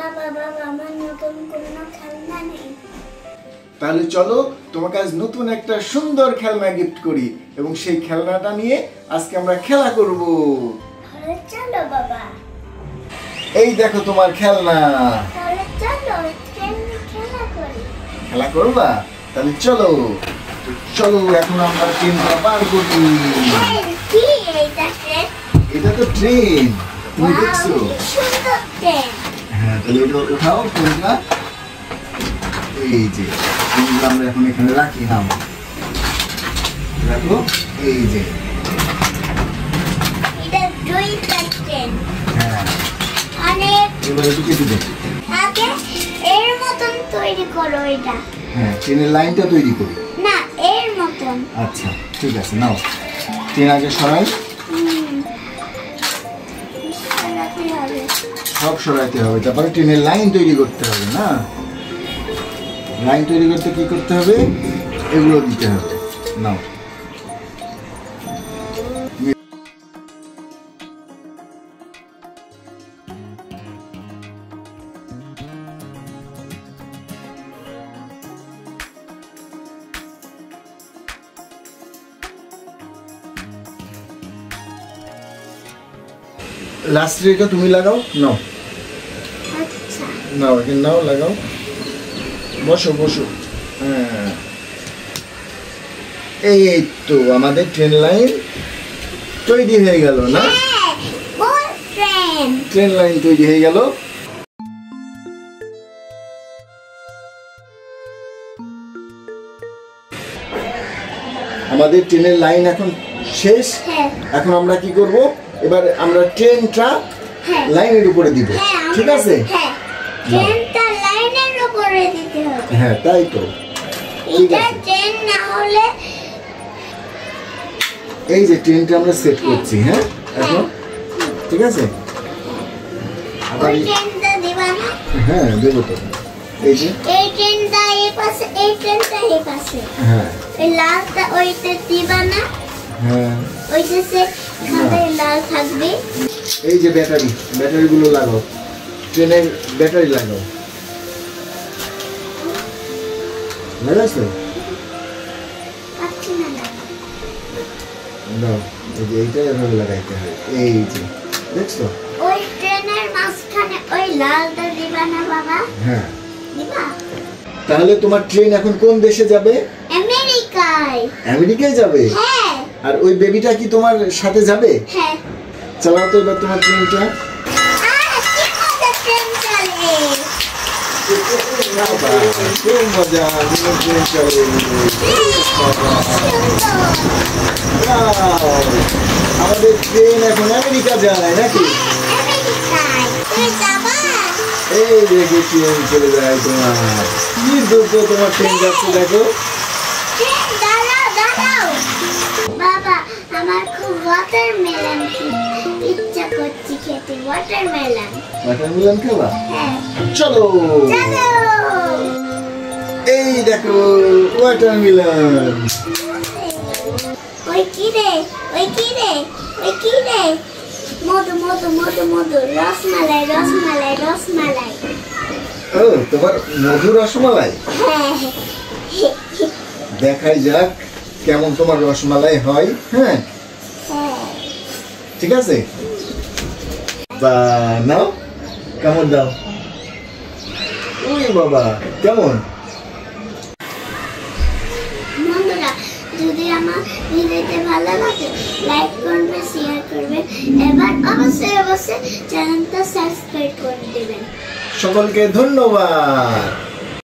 বাবা বাবা আমার নতুন কোনো খেলনা নেই। তাহলে চলো তোমাকে আজ নতুন একটা সুন্দর খেলনা গিফট করি এবং সেই খেলনাটা নিয়ে আজকে আমরা খেলা করব। তাহলে চলো বাবা। এই দেখো তোমার খেলনা। তাহলে চলো খেলা করি। খেলা করবা? তাহলে চলো চলো এখন আমরা ট্রেনটা পার করি। কি এইটা ট্রেন? এটা তো ট্রেন, তুমি দেখছো? সুন্দর ট্রেন। হ্যাঁ, তাহলে এটা উঠাও ট্রেনটা। এই যে ট্রেনটা আমরা এখন এখানে রাখি, নাও রাখো। এই যে এটা দুইটা ট্রেন। হ্যাঁ, অনেক এবারে ঢুকে দিবে। আগে এর মতন তৈরি করো এটা। হ্যাঁ, ট্রেনের লাইনটা তৈরি করি। না, এর মতন। আচ্ছা ঠিক আছে, নাও ট্রেন আগে সরাই। সরাতে হবে। সব সরাইতে হবে, তারপরে ট্রেনের লাইন তৈরি করতে হবে। না, লাইন তৈরি করতে কি করতে হবে? এগুলো দিতে হবে। নাও লাস্ট রেখা তুমি লাগাও। নাও আচ্ছা নাও, এখানে নাও, লাগাও, বসো বসো। হ্যাঁ, এই তো আমাদের ট্রেন লাইন তৈরি হয়ে গেল। না, ট্রেন ট্রেন লাইন তৈরি হয়ে গেল। আমাদের ট্রেনের লাইন এখন শেষ। হ্যাঁ। এখন আমরা কি করব? এবার আমরা ট্রেনটা হ্যাঁ। লাইনের উপরে দিব। ঠিক আছে? হ্যাঁ, ট্রেনটা লাইনের উপরে দিতে হবে। হ্যাঁ, তাই তো। ঠিক এটা আছে, ট্রেন না হলে এই যে ট্রেনটা আমরা সেট করছি। হ্যাঁ, এখন ঠিক আছে। আবার ওই ট্রেনটা দিবা না? হ্যাঁ, দেবো তো। এই যে এই ট্রেনটা এই পাশে, এই ট্রেনটা এই পাশে। হ্যাঁ এই লালটা ওইটা দিবা না? হ্যাঁ, ওই যে খাতে লাল থাকবে। এই যে ব্যাটারিগুলো লাগাও, ট্রেনের ব্যাটারি লাগাও। লাগাইছো? পাচ্ছি না না। দাও, এই যে এইটা এভাবে লাগাইতে হয়। এই যে দেখছো? ওই ট্রেনের মাঝখানে ওই লালটা দিবা না বাবা? হ্যাঁ। দিবা? তাহলে তোমার ট্রেন এখন কোন দেশে যাবে? আমেরিকায়। আমেরিকায় যাবে? হ্যাঁ আর ওই বেবিটা কি তোমার সাথে যাবে? হ্যাঁ। চালাও তো এবার তোমার ট্রেনটা। কি মজা ট্রেন চলে। খুব মজা, তোমার ট্রেন চলে। আমাদের ট্রেন এখন আমেরিকা যায় নাকি? আমেরিকায়। তুমি যাবা? এই দেখে ট্রেন চলে যায় তোমার। কি দ্রুত তোমার ট্রেন যাচ্ছে দেখো। ট্রেন দাঁড়াও দাঁড়াও। বাবা, আমার খুব ওয়াটারমেলন ইচ্ছা করছে খেতে। ওয়াটারমেলন। ওয়াটারমেলন খাবা? হ্যাঁ। চলো চলো। এই দেখো ওয়াটারমেলন। ওই কি রে? ওই কি রে? ওই কি রে? মধু মধু মধু মধু, রসমালাই রসমালাই রসমালাই। ও, তোমার মধু রসমালাই? হ্যাঁ। দেখাই যাক কেমন তোমার রসমালাই হয়। হ্যাঁ, হ্যাঁ। ঠিক আছে। বা নাও, কেমন দাও। ওই বাবা, কেমন? বন্ধুরা, যদি আমার ভিডিওতে ভালো লাগে লাইক করবে, শেয়ার করবে, এবার অবশ্যই অবশ্যই চ্যানেলটা সাবস্ক্রাইব করে দেবেন। সকলকে ধন্যবাদ।